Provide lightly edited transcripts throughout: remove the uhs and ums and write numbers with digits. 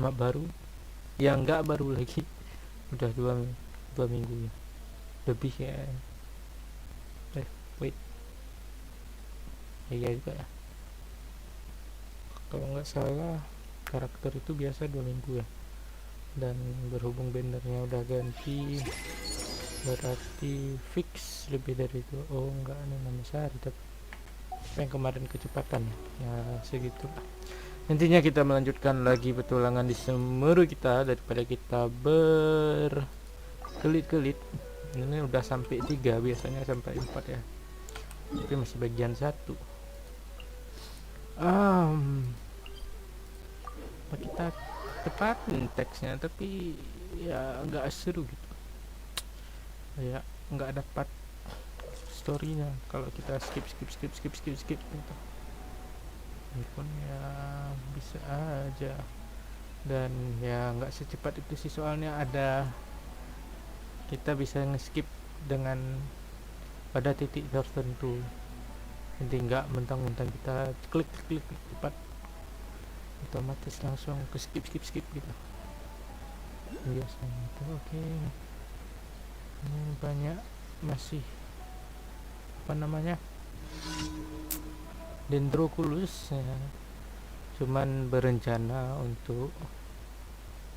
map baru yang nggak baru lagi, udah dua minggu ya lebih ya. Wait, iya juga ya, kalau nggak salah karakter itu biasa 2 minggu ya, dan berhubung bannernya udah ganti berarti fix lebih dari itu. Oh enggak, ini 6 sehari, tapi yang kemarin kecepatan ya segitu. Intinya kita melanjutkan lagi petualangan di Semeru kita daripada kita berkelit-kelit. Ini udah sampai 3, biasanya sampai 4 ya, tapi masih bagian 1. Kita tepatin teksnya tapi ya nggak seru gitu, ya nggak dapat storynya kalau kita skip gitu. Ini pun ya bisa aja, dan ya nggak secepat itu sih, soalnya ada kita bisa nge-skip dengan pada titik tertentu, jadi nggak mentang-mentang kita klik cepat otomatis langsung ke skip gitu biasanya itu. Oke. Ini banyak masih apa namanya dendroculus ya, cuman berencana untuk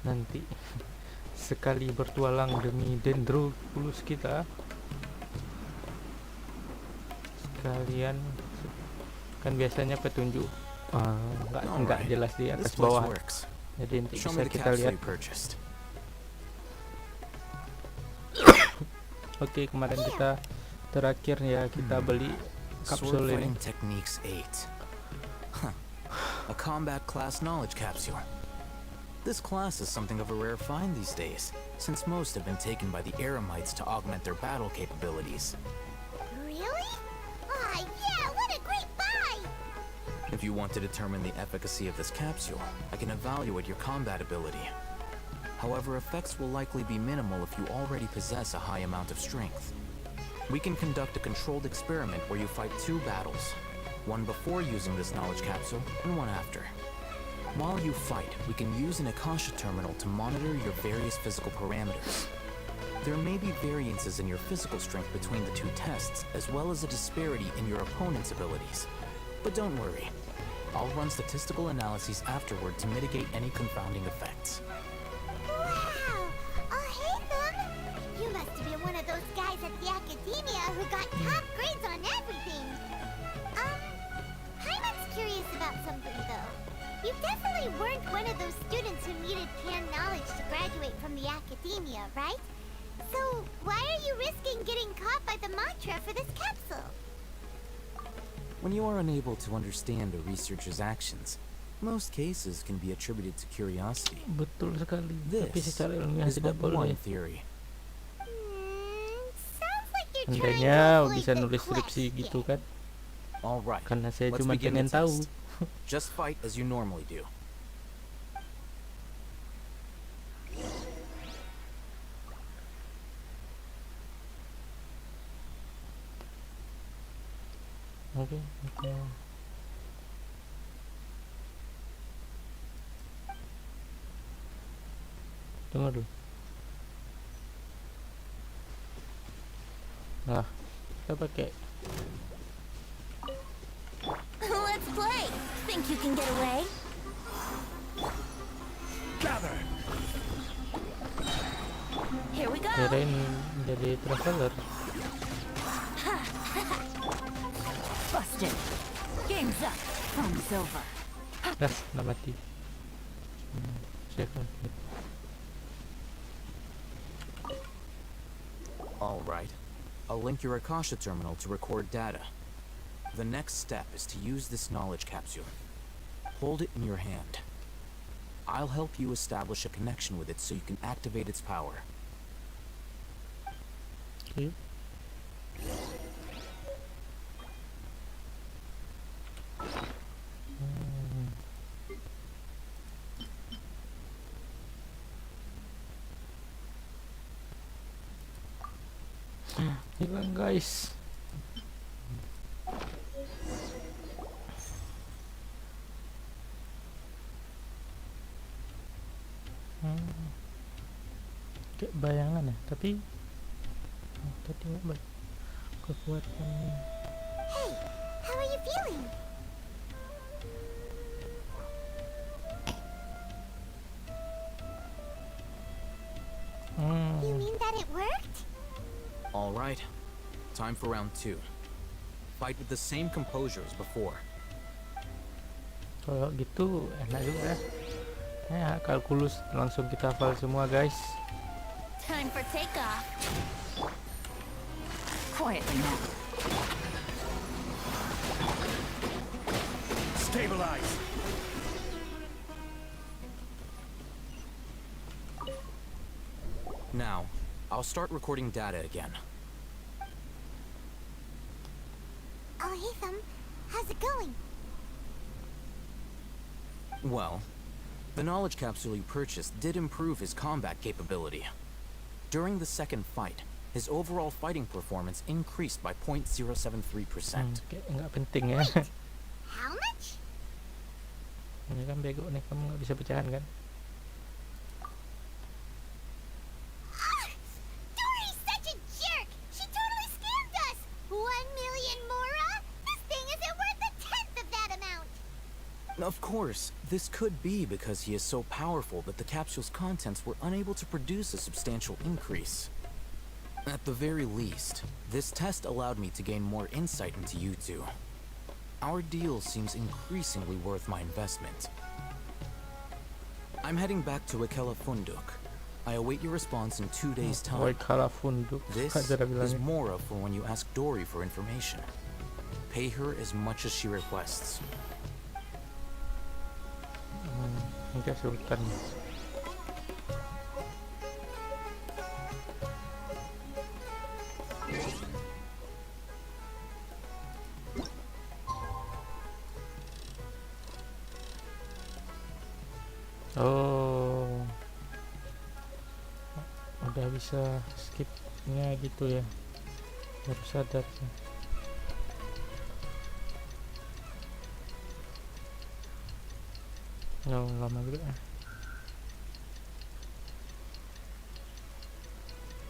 nanti sekali bertualang demi dendroculus kita sekalian kan biasanya petunjuk nggak jelas di atas bawah, jadi nanti bisa kita lihat. Oke, kemarin kita terakhir ya kita beli kapsul ini. Techniques 8. A combat class knowledge capsule. This class is something of a rare find these days, since most have been taken by the Eremites to augment their battle capabilities. Really? Ah, yeah, what a great buy! If you want to determine the efficacy of this capsule, I can evaluate your combat ability. However, effects will likely be minimal if you already possess a high amount of strength. We can conduct a controlled experiment where you fight 2 battles, one before using this knowledge capsule and one after. While you fight, we can use an Akasha terminal to monitor your various physical parameters. There may be variances in your physical strength between the 2 tests, as well as a disparity in your opponent's abilities. But don't worry, I'll run statistical analyses afterward to mitigate any confounding effects. Wow! Oh, hey, Thumb! You must have been one of those guys at the academia who got top grades on everything. Hyman's curious about something, though. You definitely weren't one of those students who needed canned knowledge to graduate from the academia, right? So, why are you risking getting caught by the mantra for this capsule? When you are unable to understand a researcher's actions, most cases can be attributed to curiosity. Betul sekali. Tapi This secara ilmiah is tidak but one boleh. theory. Sounds like you're trying to Andainya avoid bisa the nulis skripsi question. gitu kan, All right, karena saya let's cuma begin pengen the tahu. test. Just fight as you normally do. Oke. Tunggu dulu. Nah, kita pakai Let's play. Think you can get away? Gather. Here we go. kirain jadi traveler. Busted. Game's up. Fun's over. Dah, udah mati. All right. I'll link your Akasha terminal to record data. The next step is to use this knowledge capsule. Hold it in your hand. I'll help you establish a connection with it so you can activate its power. Okay. Hilang guys. Hmm, kayak bayangan ya, tapi tadi nggak kekuatannya. Hey, how are you feeling? You mean that it worked? All right, time for round 2. Fight with the same composure as before. Kalau gitu enak juga ya. Ya, kalkulus langsung kita hafal semua, guys. Time for takeoff. Quietly now. Stabilize. Now, I'll start recording data again. Oh, hey, Thumb. How's it going? Well, the knowledge capsule you purchased did improve his combat capability. During the second fight, his overall fighting performance increased by 0.073%. Kayak nggak penting ya. How much? Ini kan bego nih, kamu nggak bisa pecahan kan? Dory's such a jerk! She totally scammed us! 1 million mora? This thing isn't worth a tenth of that amount! Of course, this could be because he is so powerful that the capsule's contents were unable to produce a substantial increase. At the very least, this test allowed me to gain more insight into you two. Our deal seems increasingly worth my investment. I'm heading back to Ikela Funduk. I await your response in 2 days' Woi time. kalah funduk. This Ajar is bilangnya. Mora for when you ask Dory for information. Pay her as much as she requests. Ini Sultan. Oh, udah bisa skipnya gitu ya, baru sadar sih. Oh, lama juga.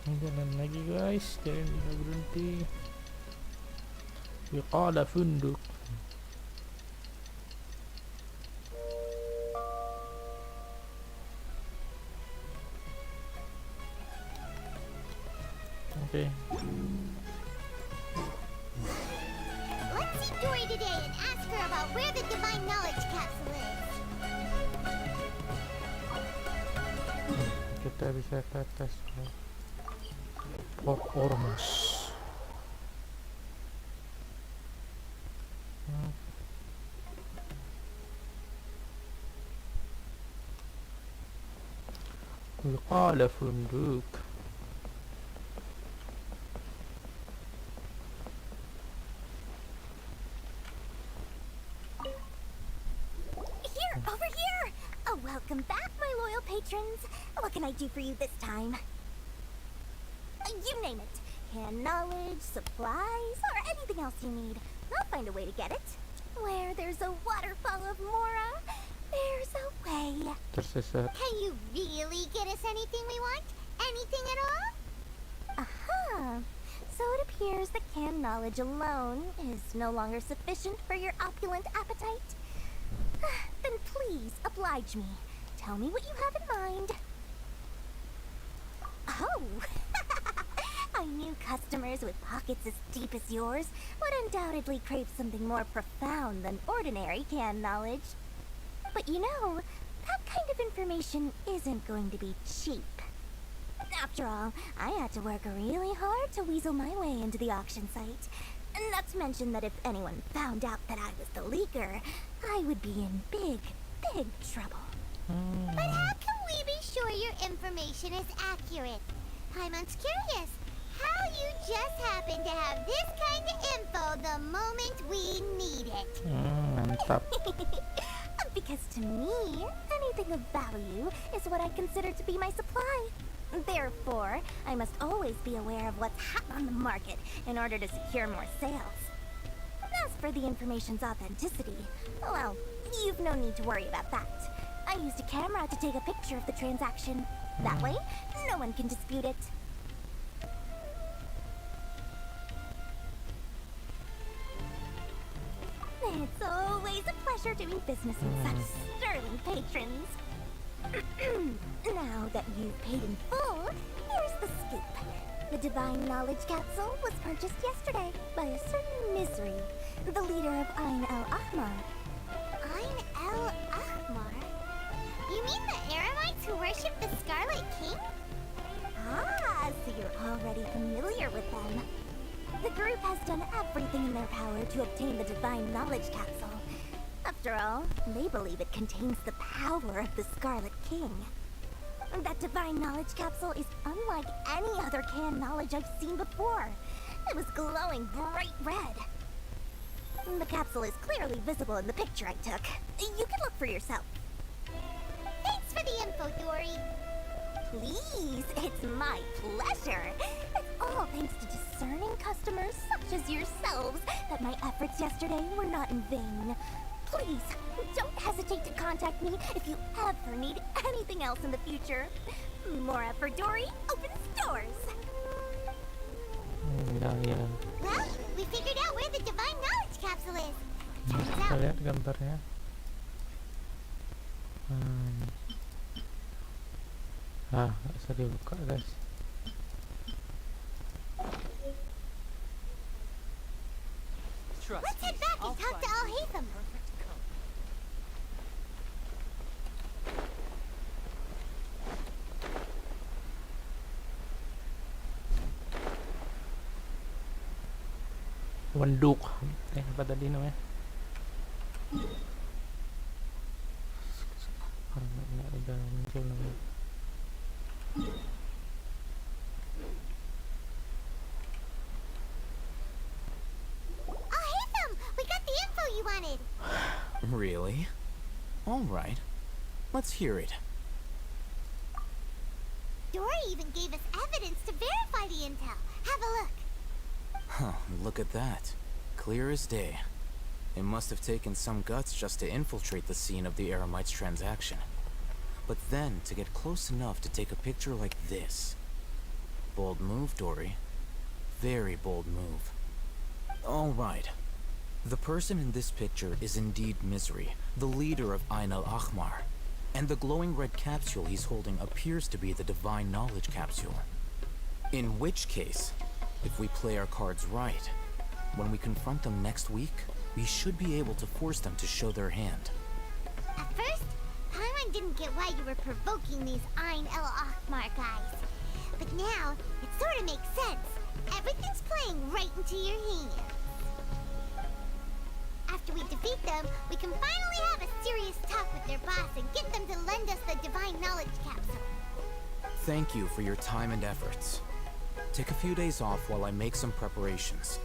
Ini jalan lagi guys, jalan tidak berhenti. Wiqala funduk. Okay. Let's see Dory today and ask her about where the divine knowledge capsule is. Kita bisa ke atas. Port Ormos. Wiqala funduk. Here, over here! Oh, welcome back, my loyal patrons. What can I do for you this time? You name it. Canned knowledge, supplies, or anything else you need. I'll find a way to get it. Where there's a waterfall of Mora, there's a way. Tersesat. Can you really get us anything we want? Anything at all? Aha! So it appears that canned knowledge alone is no longer sufficient for your opulent appetite. Then please, oblige me. Tell me what you have in mind. Oh! I knew customers with pockets as deep as yours would undoubtedly crave something more profound than ordinary canned knowledge. But you know, that kind of information isn't going to be cheap. After all, I had to work really hard to weasel my way into the auction site. Not to mention that if anyone found out that I was the leaker, I would be in big, big trouble. But how can we be sure your information is accurate? Paimon's curious. How you just happen to have this kind of info the moment we need it? Mantap. Because to me, anything of value is what I consider to be my supply. Therefore, I must always be aware of what's hot on the market in order to secure more sales. As for the information's authenticity, well, you've no need to worry about that. I used a camera to take a picture of the transaction. That way, no one can dispute it. It's always a pleasure doing business with such sterling patrons. Now that you've paid in full, here's the scoop. The Divine Knowledge Capsule was purchased yesterday by a certain Misery, the leader of Ain el-Ahmar. Ain el-Ahmar? You mean the Aramites who worship the Scarlet King? Ah, so you're already familiar with them. The group has done everything in their power to obtain the Divine Knowledge Capsule. After all, they believe it contains the power of the Scarlet King. That Divine Knowledge Capsule is unlike any other canned knowledge I've seen before. It was glowing bright red. The capsule is clearly visible in the picture I took. You can look for yourself. Thanks for the info, Dory. Please, it's my pleasure. It's all thanks to discerning customers such as yourselves that my efforts yesterday were not in vain. Please, don't hesitate to contact me if you ever need anything else in the future. More effort, Dory, opens doors. Ya. Well, we figured out where the Divine Knowledge Capsule is. Turns Kita out, lihat gambarnya. Nggak bisa dibuka, guys. let's head back and talk to Al-Haytham. Wanduk. Apa tadi namanya? Karena udah muncul namanya. Al-Haytham, we got the info you wanted. Really? All right. Let's hear it. Dory even gave us evidence to verify the intel. Have a look. Huh, look at that. Clear as day. It must have taken some guts just to infiltrate the scene of the Aramites' transaction. But then to get close enough to take a picture like this. Bold move, Dory. Very bold move. All right. The person in this picture is indeed Misery, the leader of Ain el-Ahmar. And the glowing red capsule he's holding appears to be the Divine Knowledge Capsule. In which case, if we play our cards right, when we confront them next week, we should be able to force them to show their hand. At first, Paimon didn't get why you were provoking these Ain el-Ahmar guys. But now, it sort of makes sense. Everything's playing right into your hands. After we defeat them, we can finally have a serious talk with their boss and get them to lend us the Divine Knowledge Capsule. Thank you for your time and efforts. Take a few days off while I make some preparations.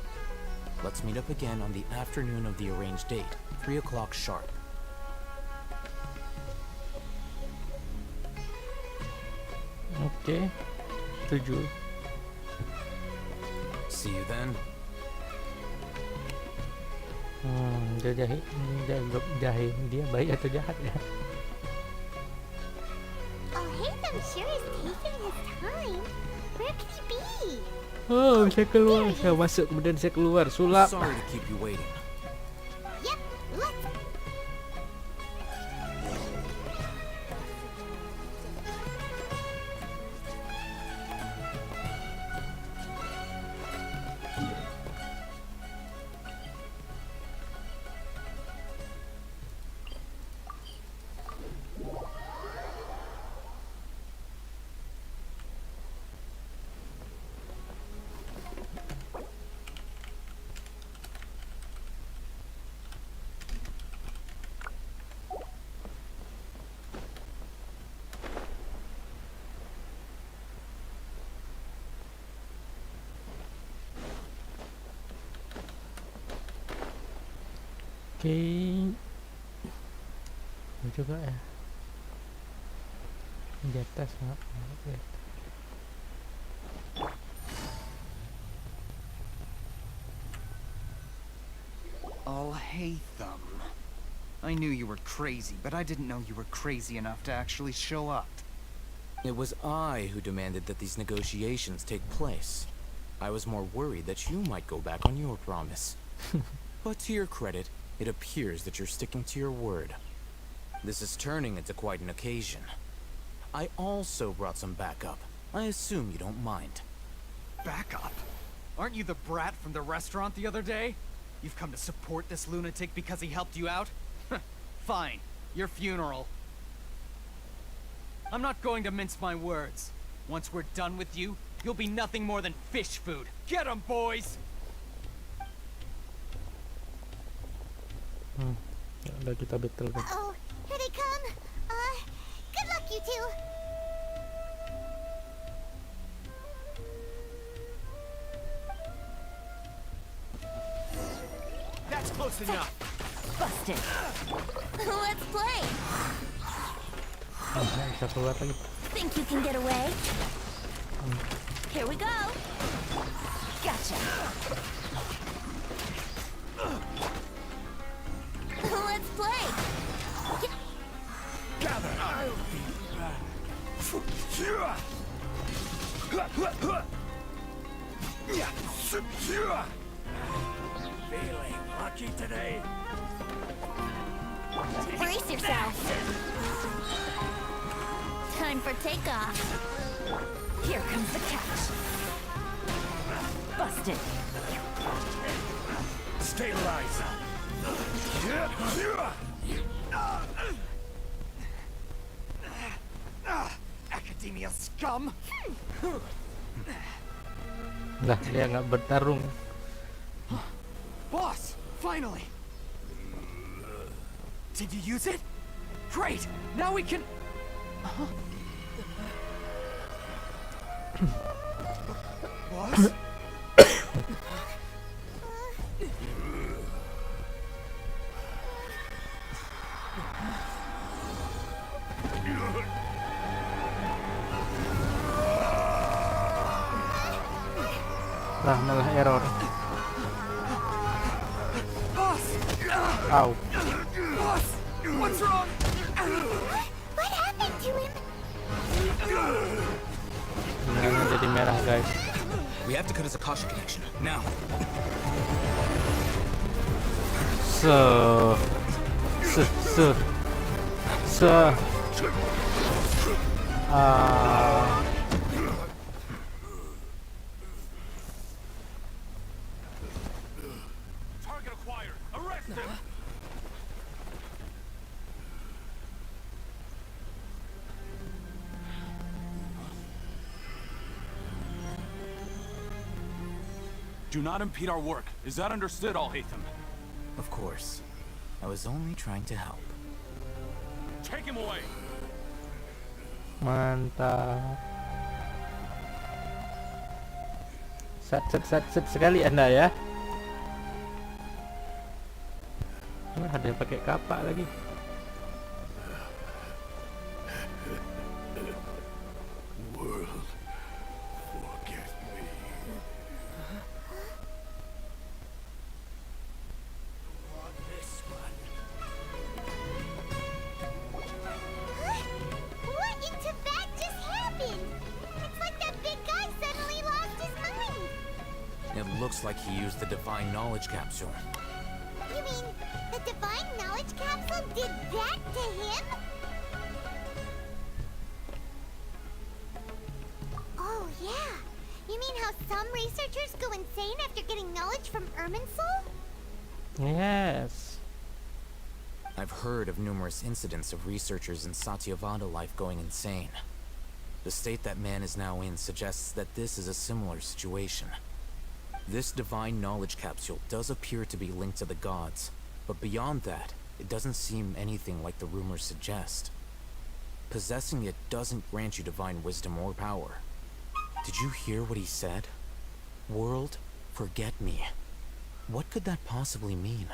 Let's meet up again on the afternoon of the arranged date, 3 o'clock sharp. Oke. 7. See you then. Dia dia baik atau jahat ya? Al-Haytham sure is taking his time. Where could he be? Oh, bisa keluar. Saya masuk kemudian saya keluar. Sulap. Sorry to keep you waiting. Yep, let's... Oke. Ini juga ya. Di atas maaf. Al-Haytham. I knew you were crazy, but I didn't know you were crazy enough to actually show up. It was I who demanded that these negotiations take place. I was more worried that you might go back on your promise. But to your credit, it appears that you're sticking to your word. This is turning into quite an occasion. I also brought some backup. I assume you don't mind. Backup? Aren't you the brat from the restaurant the other day? You've come to support this lunatic because he helped you out? Fine. Your funeral. I'm not going to mince my words. Once we're done with you, you'll be nothing more than fish food. Get 'em, boys! Ya udah kita battle kan. Oh, here they come. Good luck, you two. That's close enough. Busted. Let's play. Nggak bisa keluar lagi. Think you can get away? Here we go. Gotcha. Let's play. Gather. I'll be back. Feeling lucky today? Brace yourself. Time for takeoff. Here comes the catch. Busted. Stabilize. Academia scum. Lah, dia nggak bertarung. Boss, finally. Did you use it? Great. Now we can. Boss? Lah, malah error. Boss! Au. Boss! What's wrong? What happened to him? Sinyalnya jadi merah, guys. We have to cut his Akasha connection, now. So. Target acquired. Arrest him! Do not impede our work. Is that understood, Al-Haytham? Of course. I was only trying to help. Take him away! Mantap. Sat sekali Anda ya. Ada yang pakai kapak lagi. What in Tibet just happened? It's like that big guy suddenly lost his mind. It looks like he used the Divine Knowledge Capsule. You mean the Divine Knowledge Capsule did that to him? Oh, yeah. You mean how some researchers go insane after getting knowledge from Irminsul? Yes. I've heard of numerous incidents of researchers in Satyavada life going insane. The state that man is now in suggests that this is a similar situation. This divine knowledge capsule does appear to be linked to the gods, but beyond that, it doesn't seem anything like the rumors suggest. Possessing it doesn't grant you divine wisdom or power. Did you hear what he said? World, forget me. What could that possibly mean?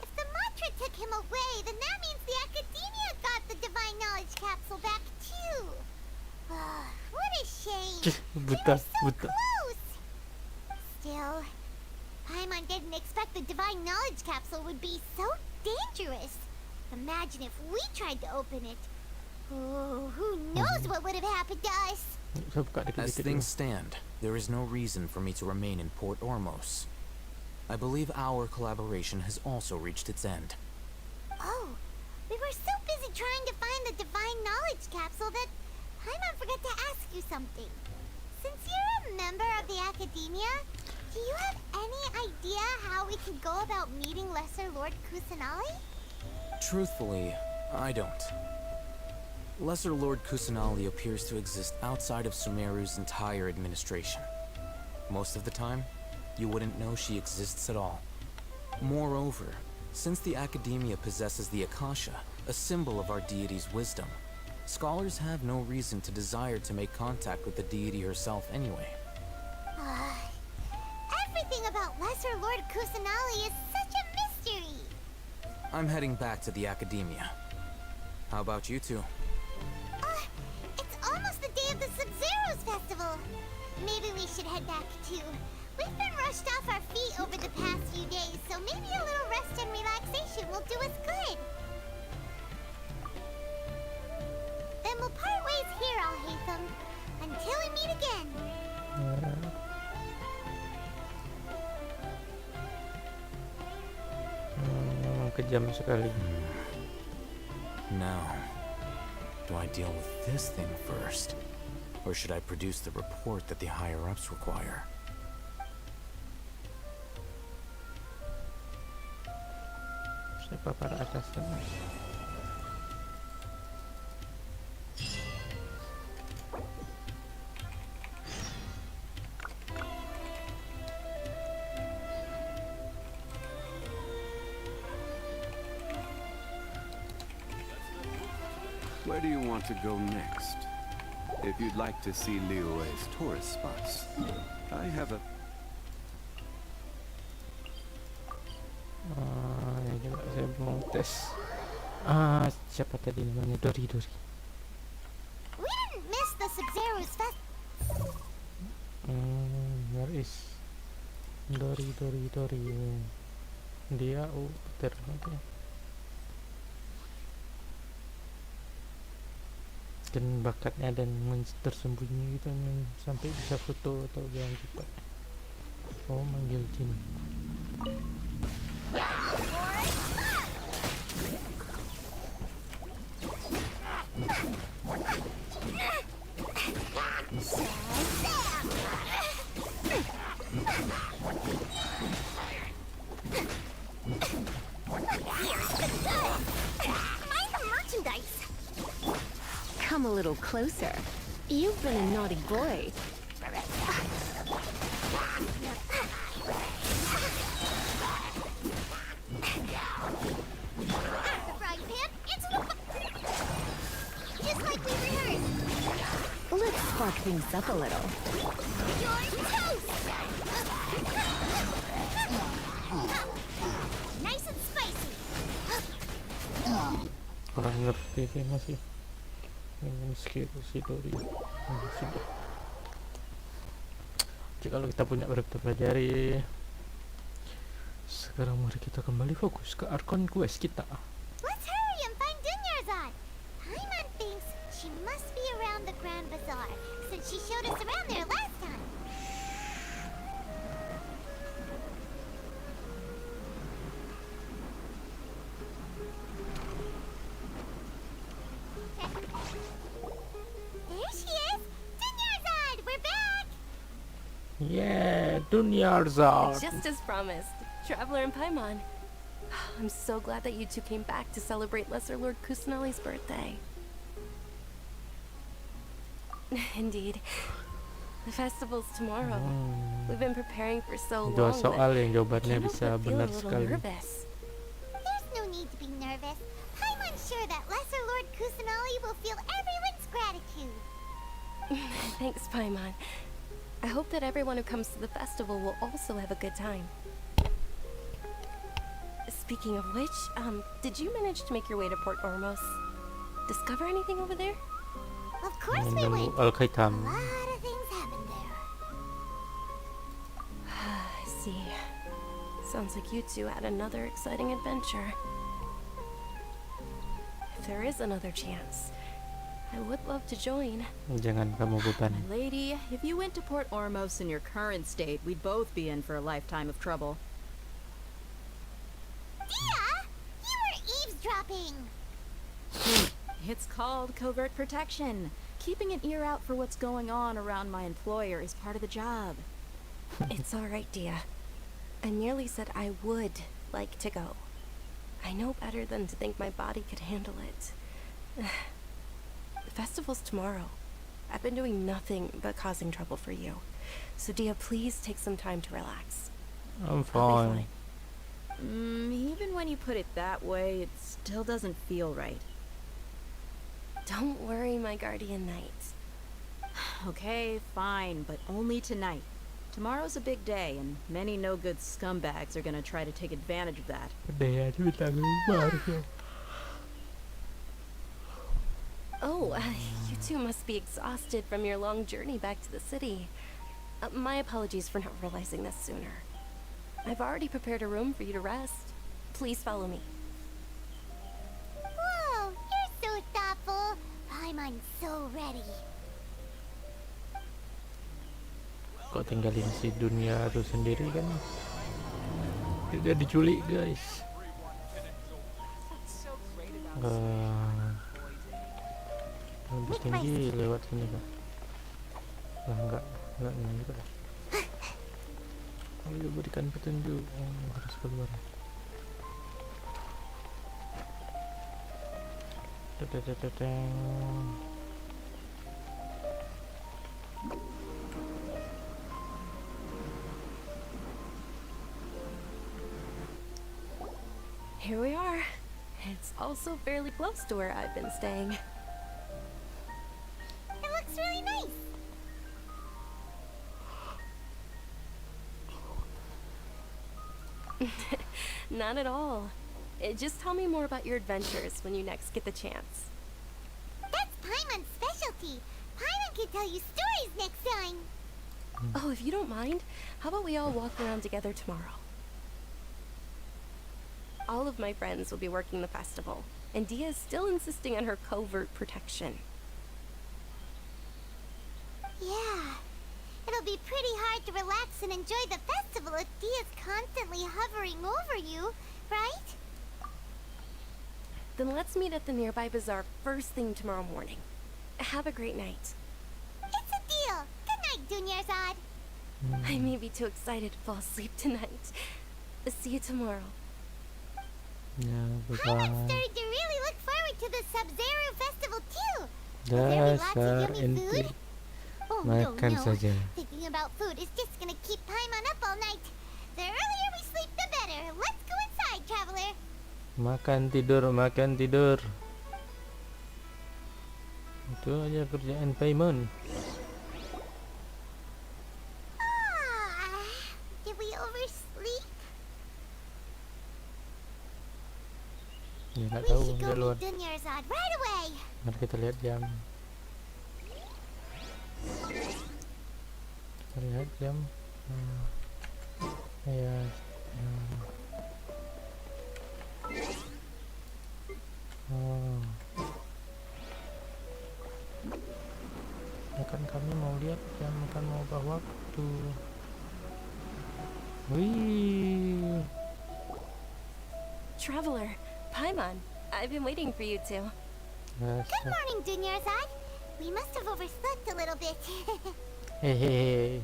If the mantra took him away, then that means the Academia got the Divine Knowledge Capsule back too. What a shame. Buta, We were so buta. close. Still, Paimon didn't expect the divine knowledge capsule would be so dangerous. Imagine if we tried to open it. Oh, who knows what would have happened to us? Saya buka As dikit-dikit things dulu. stand, there is no reason for me to remain in Port Ormos. I believe our collaboration has also reached its end. Oh, we were so busy trying to find the divine knowledge capsule that Paimon forgot to ask you something. Since you're a member of the academia, do you have any idea how we could go about meeting Lesser Lord Kusanali? Truthfully, I don't. Lesser Lord Kusanali appears to exist outside of Sumeru's entire administration. Most of the time, you wouldn't know she exists at all. Moreover, since the Academia possesses the Akasha, a symbol of our deity's wisdom, scholars have no reason to desire to make contact with the deity herself anyway. Everything about Lesser Lord Kusanali is such a mystery. I'm heading back to the Academia. How about you two? It's almost the day of the Sub-Zero's festival. Maybe we should head back too. We've been rushed off our feet over the past few days, so maybe a little rest and relaxation will do us good. Then we'll part ways here, Al-Haytham. Until we meet again. Memang kejam sekali. Now, do I deal with this thing first? Or should I produce the report that the higher-ups require? Siapa para atasan? Where do you want to go next? If you'd like to see Liyue's tourist spots, I have a... Ya coba saya mau tes. Siapa tadi namanya? Dori. We didn't miss the Sub-Zero's festival. Where is Dori? Dia Peter. Okay. Dan bakatnya dan tersembunyi gitu sampai bisa foto atau jangan cepat. Oh, manggil Jin. Mind the merchandise. Come a little closer. You've been a naughty boy. The frying pan, it's just like we rehearsed. Let's spark things up a little. You're toast. Nice and spicy. Kurang ngerti sih masih dengan skill si Dori. Sudah. Oke, kalau kita punya pelajari, sekarang mari kita kembali fokus ke Archon Quest kita. Let's hurry and find Dunyarzad. Paimon thinks she must be around the Grand Bazaar since she showed us around there last time. There she is! Dunyarzad! We're back! Yeah, Dunyarzad. Just as promised. Traveler and Paimon. I'm so glad that you two came back to celebrate Lesser Lord Kusanali's birthday. Indeed. The festival's tomorrow. We've been preparing for so Dua long soal that yang jawabannya can't bisa help but feel benar a little sekali. nervous. There's no need to be nervous. Paimon's sure that Lesser Lord Kusanali will feel everyone's gratitude. Thanks, Paimon. I hope that everyone who comes to the festival will also have a good time. Speaking of which, did you manage to make your way to Port Ormos? Discover anything over there? Of course we went. Al-Khaitam. A lot of things happened there. Sounds like you two had another exciting adventure. If there is another chance, I would love to join. Jangan kamu beban. My lady, if you went to Port Ormos in your current state, we'd both be in for a lifetime of trouble. Dia, you were eavesdropping. It's called covert protection. Keeping an ear out for what's going on around my employer is part of the job. It's all right, Dia. I merely said I would like to go. I know better than to think my body could handle it. The festival's tomorrow. I've been doing nothing but causing trouble for you. So Dia, please take some time to relax. I'm I'll be fine. Even when you put it that way, it still doesn't feel right. Don't worry, my guardian knight. Okay, fine, but only tonight. Tomorrow's a big day, and many no-good scumbags are gonna try to take advantage of that. Deh aja bintang 5 harusnya. Oh, you two must be exhausted from your long journey back to the city. My apologies for not realizing this sooner. I've already prepared a room for you to rest. Please follow me. Whoa, you're so thoughtful. Paimon's so ready. Kok tinggalin si dunia tuh sendiri kan? Dia diculik guys. Lebih tinggi lewat sini kan? Lah enggak ini juga. Ayo berikan petunjuk. Harus keluar. Teteng. Here we are. It's also fairly close to where I've been staying. It looks really nice. Not at all. Just tell me more about your adventures when you next get the chance. That's Paimon's specialty. Paimon can tell you stories next time. Oh, if you don't mind, how about we all walk around together tomorrow? All of my friends will be working the festival, and Dia is still insisting on her covert protection. Yeah. It'll be pretty hard to relax and enjoy the festival if Dia's constantly hovering over you, right? Then let's meet at the nearby bazaar first thing tomorrow morning. Have a great night. It's a deal. Good night, Dunyarzad. I may be too excited to fall asleep tonight. See you tomorrow. Ya, Paimon's bye. starting to really look forward to the Sub-Zero festival too. Will there be lots of Dasar yummy ente. food? Oh Makan no. saja. Thinking about food is just gonna keep Paimon up all night. The earlier we sleep, the better. Let's go inside, traveler. Makan tidur. Itu aja kerjaan Paimon. Did we oversleep? Ya nggak We tahu, should udah go luar. meet Dunyarzad right away. Mari kita lihat jam. Kita lihat jam. Ya. Oh. Ya kan kami mau lihat jam, kan mau ubah waktu. Wih. Traveler, Paimon, I've been waiting for you two. Good Dasar. morning, Dunyarzad. We must have overslept a little bit. Hehehe.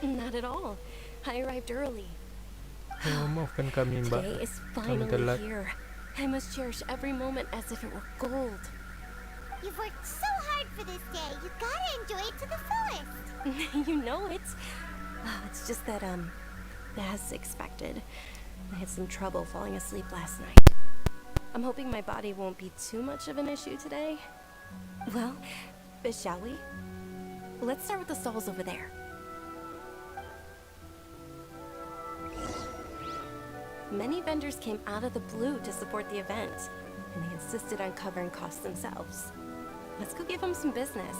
Not at all. I arrived early. Oh, maafkan kami, Mbak. Today is Kami finally telat. here. I must cherish every moment as if it were gold. You've worked so hard for this day. You gotta enjoy it to the fullest. You know it. Oh, it's just that, as expected, I had some trouble falling asleep last night. I'm hoping my body won't be too much of an issue today. Well, shall we? Let's start with the stalls over there. Many vendors came out of the blue to support the event, and they insisted on covering costs themselves. Let's go give them some business.